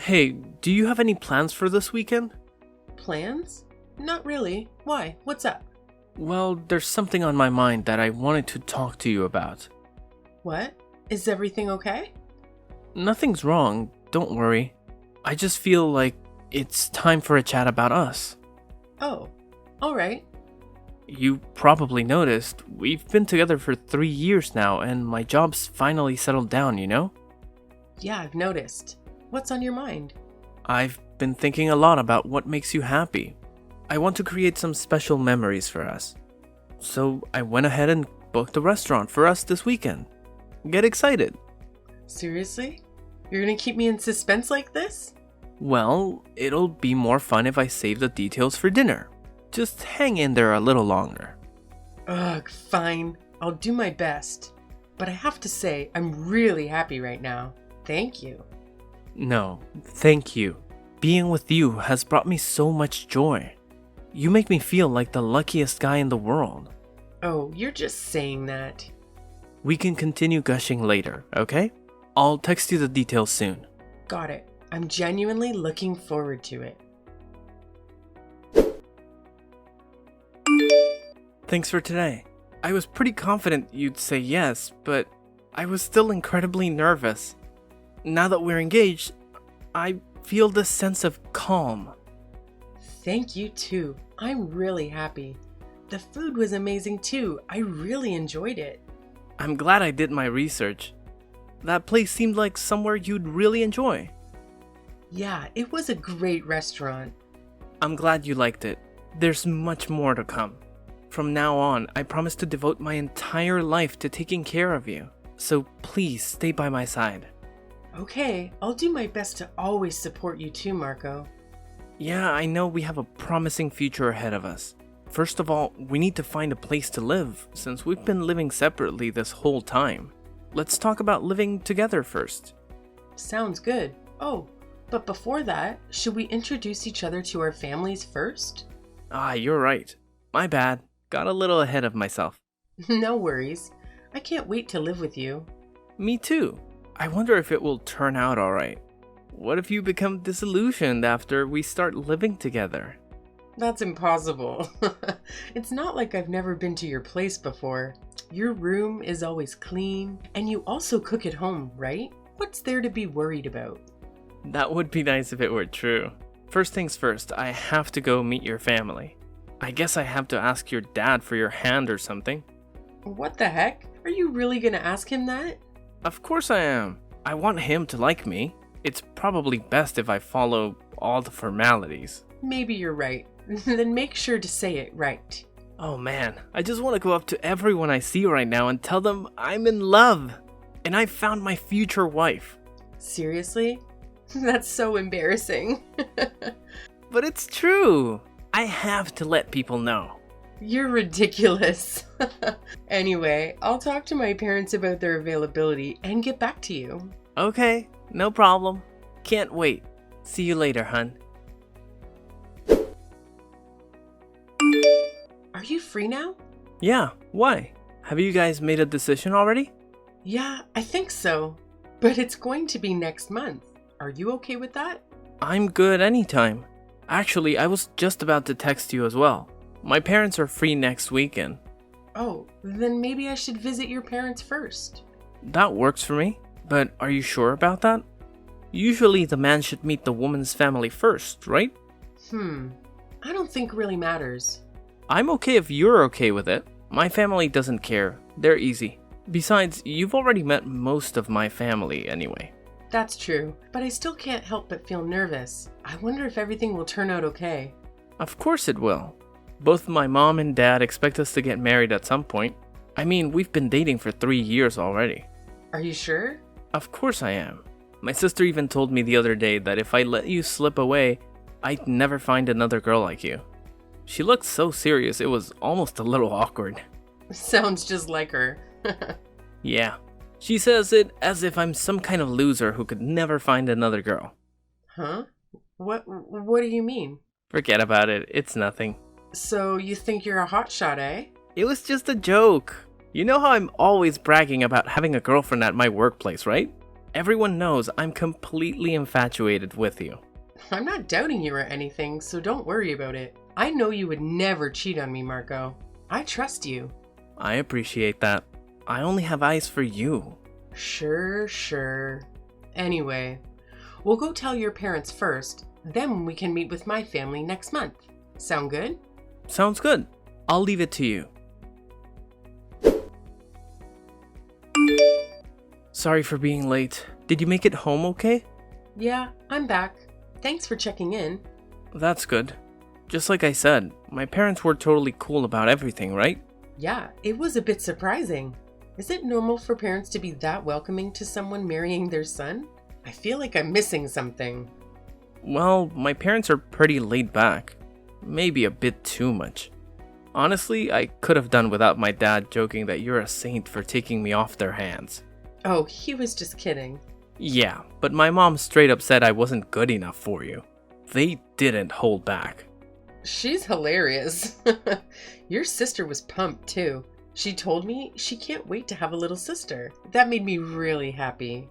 Hey, do you have any plans for this weekend? Plans? Not really. Why? What's up? Well, there's something on my mind that I wanted to talk to you about. What? Is everything okay? Nothing's wrong, don't worry. I just feel like it's time for a chat about us. Oh, alright. You probably noticed, we've been together for 3 years now and my job's finally settled down, you know? Yeah, I've noticed. What's on your mind? I've been thinking a lot about what makes you happy. I want to create some special memories for us. So I went ahead and booked a restaurant for us this weekend. Get excited. Seriously? You're gonna keep me in suspense like this? Well, it'll be more fun if I save the details for dinner. Just hang in there a little longer. Ugh, fine. I'll do my best. But I have to say, I'm really happy right now. Thank you. No, thank you. Being with you has brought me so much joy. You make me feel like the luckiest guy in the world. Oh, you're just saying that. We can continue gushing later, okay? I'll text you the details soon. Got it. I'm genuinely looking forward to it. Thanks for today. I was pretty confident you'd say yes, but I was still incredibly nervous. Now that we're engaged, I feel this sense of calm. Thank you too. I'm really happy. The food was amazing too. I really enjoyed it. I'm glad I did my research. That place seemed like somewhere you'd really enjoy. Yeah, it was a great restaurant. I'm glad you liked it. There's much more to come. From now on, I promise to devote my entire life to taking care of you. So please stay by my side. Okay, I'll do my best to always support you too, Marco. Yeah, I know we have a promising future ahead of us. First of all, we need to find a place to live, since we've been living separately this whole time. Let's talk about living together first. Sounds good. Oh, but before that, should we introduce each other to our families first? Ah, you're right. My bad. Got a little ahead of myself. No worries. I can't wait to live with you. Me too. I wonder if it will turn out alright. What if you become disillusioned after we start living together? That's impossible. It's not like I've never been to your place before. Your room is always clean, and you also cook at home, right? What's there to be worried about? That would be nice if it were true. First things first, I have to go meet your family. I guess I have to ask your dad for your hand or something. What the heck? Are you really gonna ask him that? Of course I am. I want him to like me. It's probably best if I follow all the formalities. Maybe you're right. Then make sure to say it right. Oh man, I just want to go up to everyone I see right now and tell them I'm in love. And I found my future wife. Seriously? That's so embarrassing. But it's true. I have to let people know. You're ridiculous. Anyway, I'll talk to my parents about their availability and get back to you. Okay, no problem. Can't wait. See you later, hun. Are you free now? Yeah, why? Have you guys made a decision already? Yeah, I think so. But it's going to be next month. Are you okay with that? I'm good anytime. Actually, I was just about to text you as well. My parents are free next weekend. Oh, then maybe I should visit your parents first. That works for me, but are you sure about that? Usually the man should meet the woman's family first, right? I don't think really matters. I'm okay if you're okay with it. My family doesn't care. They're easy. Besides, you've already met most of my family anyway. That's true, but I still can't help but feel nervous. I wonder if everything will turn out okay. Of course it will. Both my mom and dad expect us to get married at some point. I mean, we've been dating for 3 years already. Are you sure? Of course I am. My sister even told me the other day that if I let you slip away, I'd never find another girl like you. She looked so serious, it was almost a little awkward. Sounds just like her. Yeah. She says it as if I'm some kind of loser who could never find another girl. Huh? What do you mean? Forget about it, it's nothing. So you think you're a hotshot, eh? It was just a joke. You know how I'm always bragging about having a girlfriend at my workplace, right? Everyone knows I'm completely infatuated with you. I'm not doubting you or anything, so don't worry about it. I know you would never cheat on me, Marco. I trust you. I appreciate that. I only have eyes for you. Sure. Anyway, we'll go tell your parents first, then we can meet with my family next month. Sound good? Sounds good. I'll leave it to you. Sorry for being late. Did you make it home okay? Yeah, I'm back. Thanks for checking in. That's good. Just like I said, my parents were totally cool about everything, right? Yeah, it was a bit surprising. Is it normal for parents to be that welcoming to someone marrying their son? I feel like I'm missing something. Well, my parents are pretty laid back. Maybe a bit too much. Honestly, I could have done without my dad joking that you're a saint for taking me off their hands. Oh, he was just kidding. Yeah, but my mom straight up said I wasn't good enough for you. They didn't hold back. She's hilarious. Your sister was pumped too. She told me she can't wait to have a little sister. That made me really happy.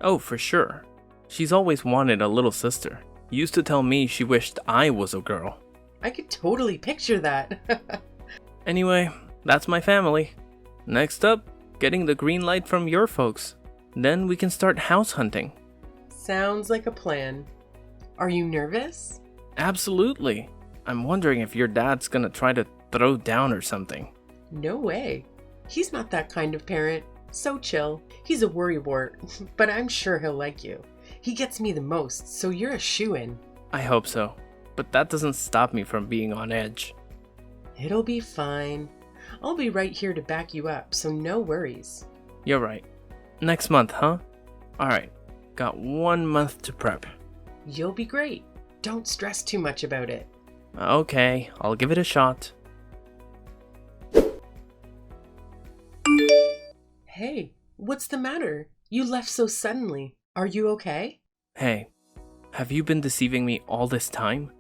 Oh, for sure. She's always wanted a little sister. Used to tell me she wished I was a girl. I could totally picture that. Anyway, that's my family. Next up, getting the green light from your folks. Then we can start house hunting. Sounds like a plan. Are you nervous? Absolutely. I'm wondering if your dad's gonna try to throw down or something. No way. He's not that kind of parent. So chill. He's a worrywart, but I'm sure he'll like you. He gets me the most, so you're a shoo-in. I hope so, but that doesn't stop me from being on edge. It'll be fine. I'll be right here to back you up, so no worries. You're right. Next month, huh? Alright, got 1 month to prep. You'll be great. Don't stress too much about it. Okay, I'll give it a shot. Hey, what's the matter? You left so suddenly. Are you okay? Hey, have you been deceiving me all this time?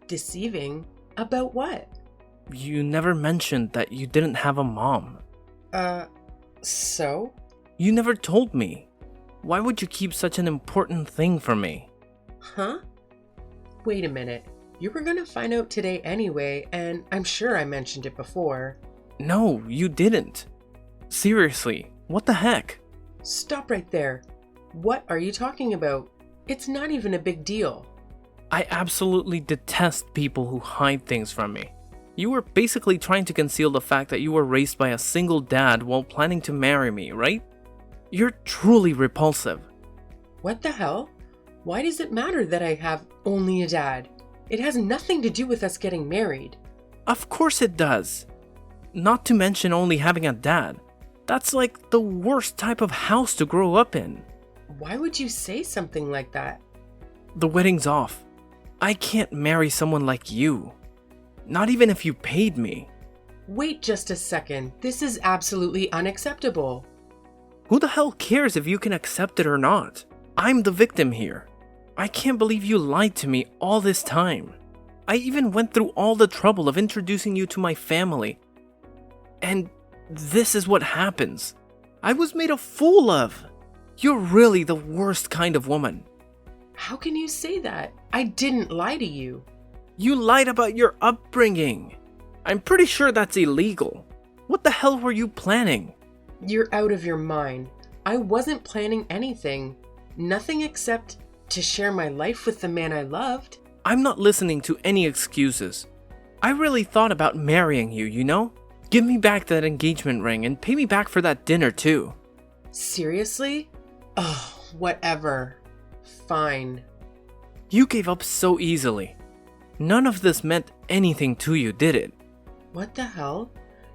Deceiving? About what? You never mentioned that you didn't have a mom. So? You never told me. Why would you keep such an important thing from me? Huh? Wait a minute. You were gonna find out today anyway, and I'm sure I mentioned it before. No, you didn't. Seriously, what the heck? Stop right there. What are you talking about? It's not even a big deal. I absolutely detest people who hide things from me. You were basically trying to conceal the fact that you were raised by a single dad while planning to marry me, right? You're truly repulsive. What the hell? Why does it matter that I have only a dad? It has nothing to do with us getting married. Of course it does. Not to mention only having a dad. That's like the worst type of house to grow up in. Why would you say something like that? The wedding's off. I can't marry someone like you. Not even if you paid me. Wait just a second. This is absolutely unacceptable. Who the hell cares if you can accept it or not? I'm the victim here. I can't believe you lied to me all this time. I even went through all the trouble of introducing you to my family. And this is what happens. I was made a fool of. You're really the worst kind of woman. How can you say that? I didn't lie to you. You lied about your upbringing. I'm pretty sure that's illegal. What the hell were you planning? You're out of your mind. I wasn't planning anything. Nothing except to share my life with the man I loved. I'm not listening to any excuses. I really thought about marrying you, you know? Give me back that engagement ring and pay me back for that dinner too. Seriously? Oh, whatever. Fine. You gave up so easily. None of this meant anything to you, did it? What the hell?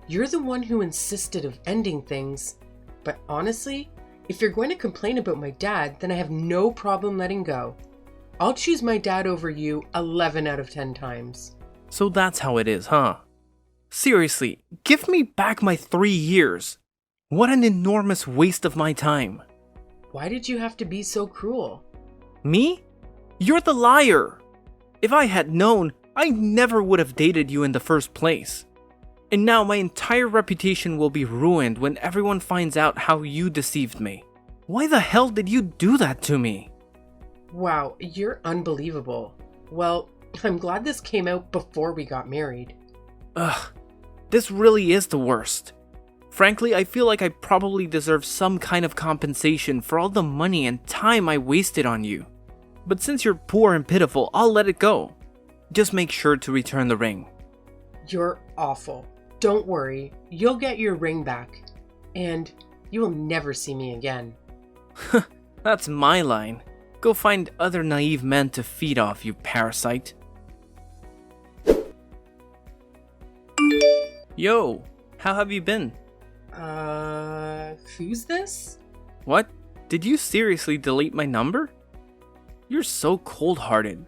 You're the one who insisted of ending things. But honestly, if you're going to complain about my dad, then I have no problem letting go. I'll choose my dad over you 11 out of 10 times. So that's how it is, huh? Seriously, give me back my 3 years. What an enormous waste of my time. Why did you have to be so cruel? Me? You're the liar. If I had known, I never would have dated you in the first place. And now my entire reputation will be ruined when everyone finds out how you deceived me. Why the hell did you do that to me? Wow, you're unbelievable. Well, I'm glad this came out before we got married. Ugh, this really is the worst. Frankly, I feel like I probably deserve some kind of compensation for all the money and time I wasted on you. But since you're poor and pitiful, I'll let it go. Just make sure to return the ring. You're awful. Don't worry, you'll get your ring back. And you will never see me again. That's my line. Go find other naive men to feed off, you parasite. Yo, how have you been? Who's this? What? Did you seriously delete my number? You're so cold-hearted.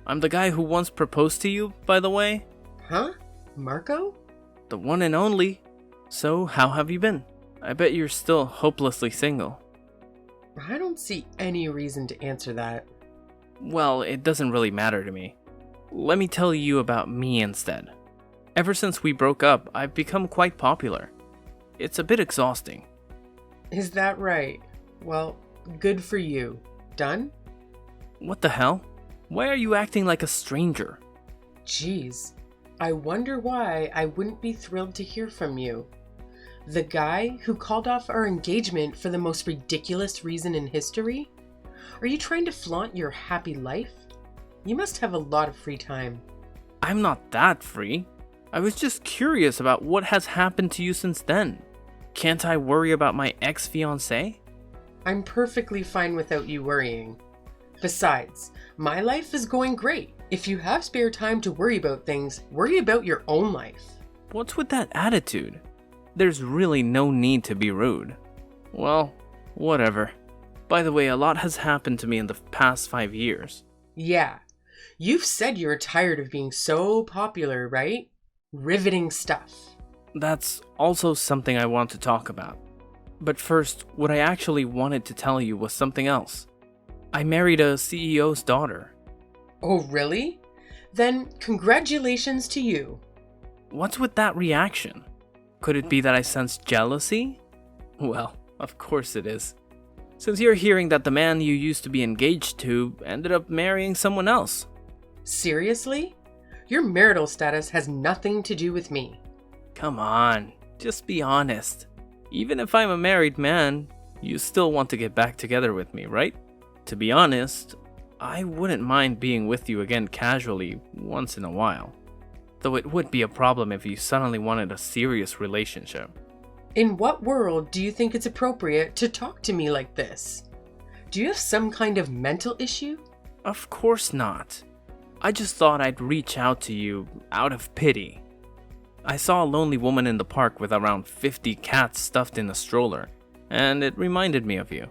I'm the guy who once proposed to you, by the way. Huh? Marco? The one and only. So, how have you been? I bet you're still hopelessly single. I don't see any reason to answer that. Well, it doesn't really matter to me. Let me tell you about me instead. Ever since we broke up, I've become quite popular. It's a bit exhausting. Is that right? Well, good for you. Done? What the hell? Why are you acting like a stranger? Jeez, I wonder why I wouldn't be thrilled to hear from you. The guy who called off our engagement for the most ridiculous reason in history? Are you trying to flaunt your happy life? You must have a lot of free time. I'm not that free. I was just curious about what has happened to you since then. Can't I worry about my ex-fiancé? I'm perfectly fine without you worrying. Besides, my life is going great. If you have spare time to worry about things, worry about your own life. What's with that attitude? There's really no need to be rude. Well, whatever. By the way, a lot has happened to me in the past 5 years. Yeah, you've said you're tired of being so popular, right? Riveting stuff. That's also something I want to talk about. But first, what I actually wanted to tell you was something else. I married a CEO's daughter. Oh, really? Then congratulations to you. What's with that reaction? Could it be that I sense jealousy? Well, of course it is. Since you're hearing that the man you used to be engaged to ended up marrying someone else. Seriously? Your marital status has nothing to do with me. Come on, just be honest. Even if I'm a married man, you still want to get back together with me, right? To be honest, I wouldn't mind being with you again casually once in a while. Though it would be a problem if you suddenly wanted a serious relationship. In what world do you think it's appropriate to talk to me like this? Do you have some kind of mental issue? Of course not. I just thought I'd reach out to you out of pity. I saw a lonely woman in the park with around 50 cats stuffed in a stroller, and it reminded me of you.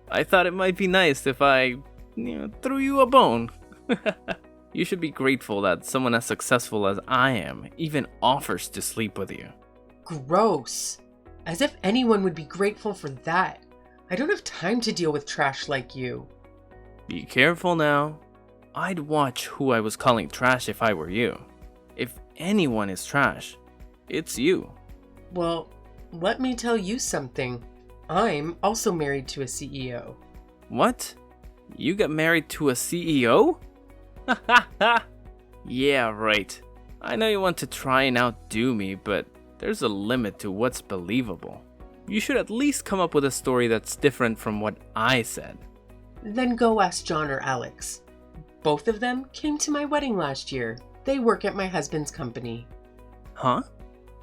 I thought it might be nice if I, threw you a bone. You should be grateful that someone as successful as I am even offers to sleep with you. Gross. As if anyone would be grateful for that. I don't have time to deal with trash like you. Be careful now. I'd watch who I was calling trash if I were you. If anyone is trash, it's you. Well, let me tell you something. I'm also married to a CEO. What? You got married to a CEO? Yeah, right. I know you want to try and outdo me, but there's a limit to what's believable. You should at least come up with a story that's different from what I said. Then go ask John or Alex. Both of them came to my wedding last year. They work at my husband's company. Huh?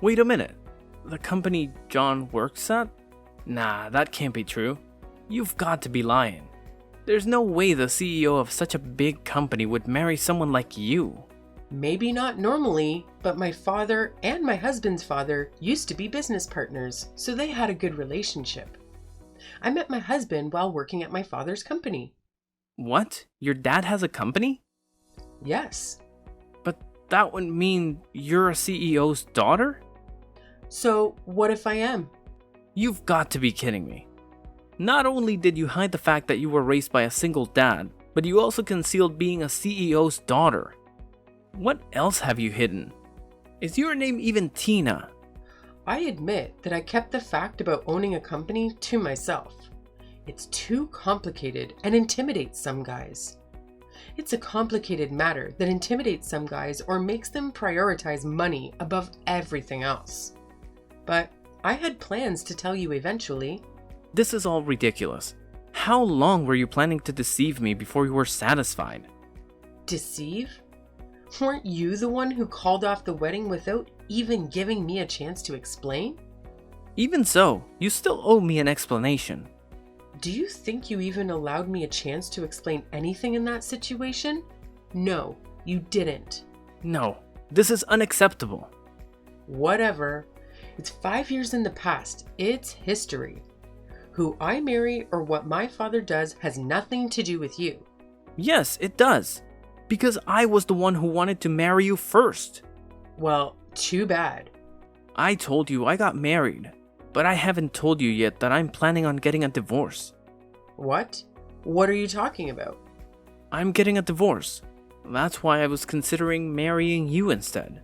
Wait a minute. The company John works at? Nah, that can't be true. You've got to be lying. There's no way the CEO of such a big company would marry someone like you. Maybe not normally, but my father and my husband's father used to be business partners, so they had a good relationship. I met my husband while working at my father's company. What? Your dad has a company? Yes. But that would mean you're a CEO's daughter? So, what if I am? You've got to be kidding me. Not only did you hide the fact that you were raised by a single dad, but you also concealed being a CEO's daughter. What else have you hidden? Is your name even Tina? I admit that I kept the fact about owning a company to myself. It's too complicated and intimidates some guys. It's a complicated matter that intimidates some guys or makes them prioritize money above everything else. But I had plans to tell you eventually. This is all ridiculous. How long were you planning to deceive me before you were satisfied? Deceive? Weren't you the one who called off the wedding without even giving me a chance to explain? Even so, you still owe me an explanation. Do you think you even allowed me a chance to explain anything in that situation? No, you didn't. No, this is unacceptable. Whatever. It's 5 years in the past. It's history. Who I marry or what my father does has nothing to do with you. Yes, it does. Because I was the one who wanted to marry you first. Well, too bad. I told you I got married, but I haven't told you yet that I'm planning on getting a divorce. What? What are you talking about? I'm getting a divorce. That's why I was considering marrying you instead.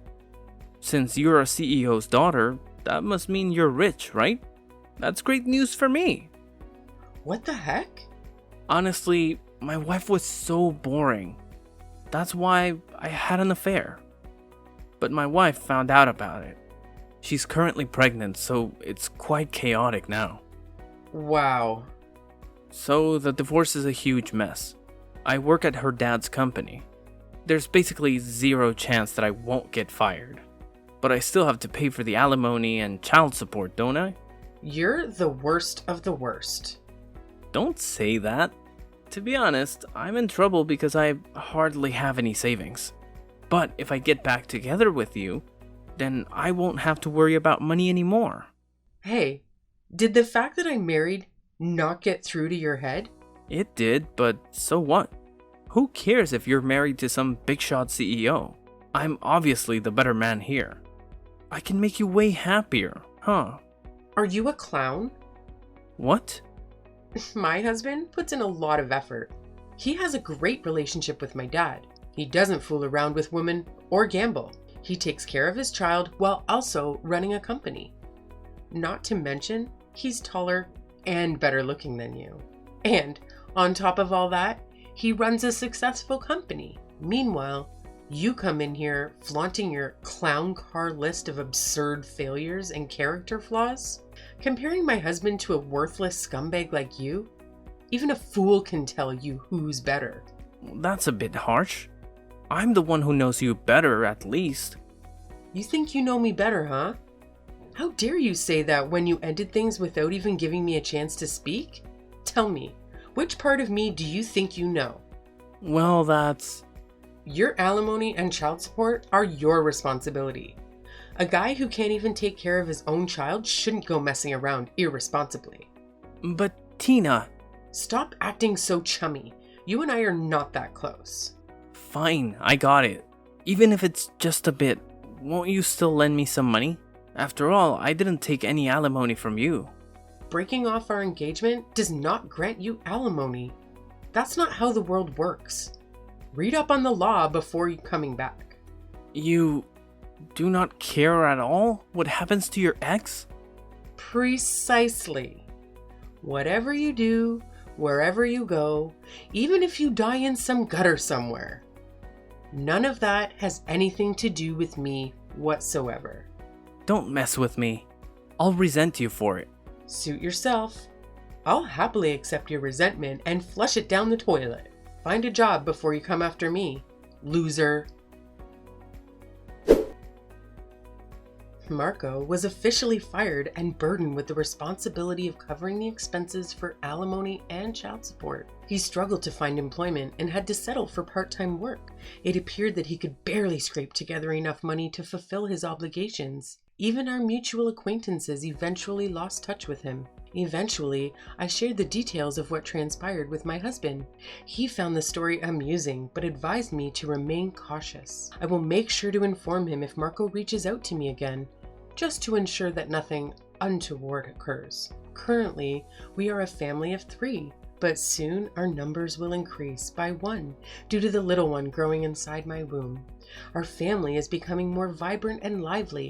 Since you're a CEO's daughter, that must mean you're rich, right? That's great news for me. What the heck? Honestly, my wife was so boring. That's why I had an affair. But my wife found out about it. She's currently pregnant, so it's quite chaotic now. Wow. So the divorce is a huge mess. I work at her dad's company. There's basically zero chance that I won't get fired. But I still have to pay for the alimony and child support, don't I? You're the worst of the worst. Don't say that. To be honest, I'm in trouble because I hardly have any savings. But if I get back together with you, then I won't have to worry about money anymore. Hey, did the fact that I'm married not get through to your head? It did, but so what? Who cares if you're married to some big shot CEO? I'm obviously the better man here. I can make you way happier, huh? Are you a clown? What? My husband puts in a lot of effort. He has a great relationship with my dad. He doesn't fool around with women or gamble. He takes care of his child while also running a company. Not to mention, he's taller and better looking than you. And on top of all that, he runs a successful company. Meanwhile, you come in here flaunting your clown car list of absurd failures and character flaws. Comparing my husband to a worthless scumbag like you? Even a fool can tell you who's better. That's a bit harsh. I'm the one who knows you better, at least. You think you know me better, huh? How dare you say that when you ended things without even giving me a chance to speak? Tell me, which part of me do you think you know? Well, that's... Your alimony and child support are your responsibility. A guy who can't even take care of his own child shouldn't go messing around irresponsibly. But Tina... Stop acting so chummy. You and I are not that close. Fine, I got it. Even if it's just a bit, won't you still lend me some money? After all, I didn't take any alimony from you. Breaking off our engagement does not grant you alimony. That's not how the world works. Read up on the law before coming back. You do not care at all what happens to your ex? Precisely. Whatever you do, wherever you go, even if you die in some gutter somewhere, none of that has anything to do with me whatsoever. Don't mess with me. I'll resent you for it. Suit yourself. I'll happily accept your resentment and flush it down the toilet. Find a job before you come after me, loser. Marco was officially fired and burdened with the responsibility of covering the expenses for alimony and child support. He struggled to find employment and had to settle for part-time work. It appeared that he could barely scrape together enough money to fulfill his obligations. Even our mutual acquaintances eventually lost touch with him. Eventually, I shared the details of what transpired with my husband. He found the story amusing, but advised me to remain cautious. I will make sure to inform him if Marco reaches out to me again, just to ensure that nothing untoward occurs. Currently, we are a family of 3, but soon our numbers will increase by 1 due to the little one growing inside my womb. Our family is becoming more vibrant and lively.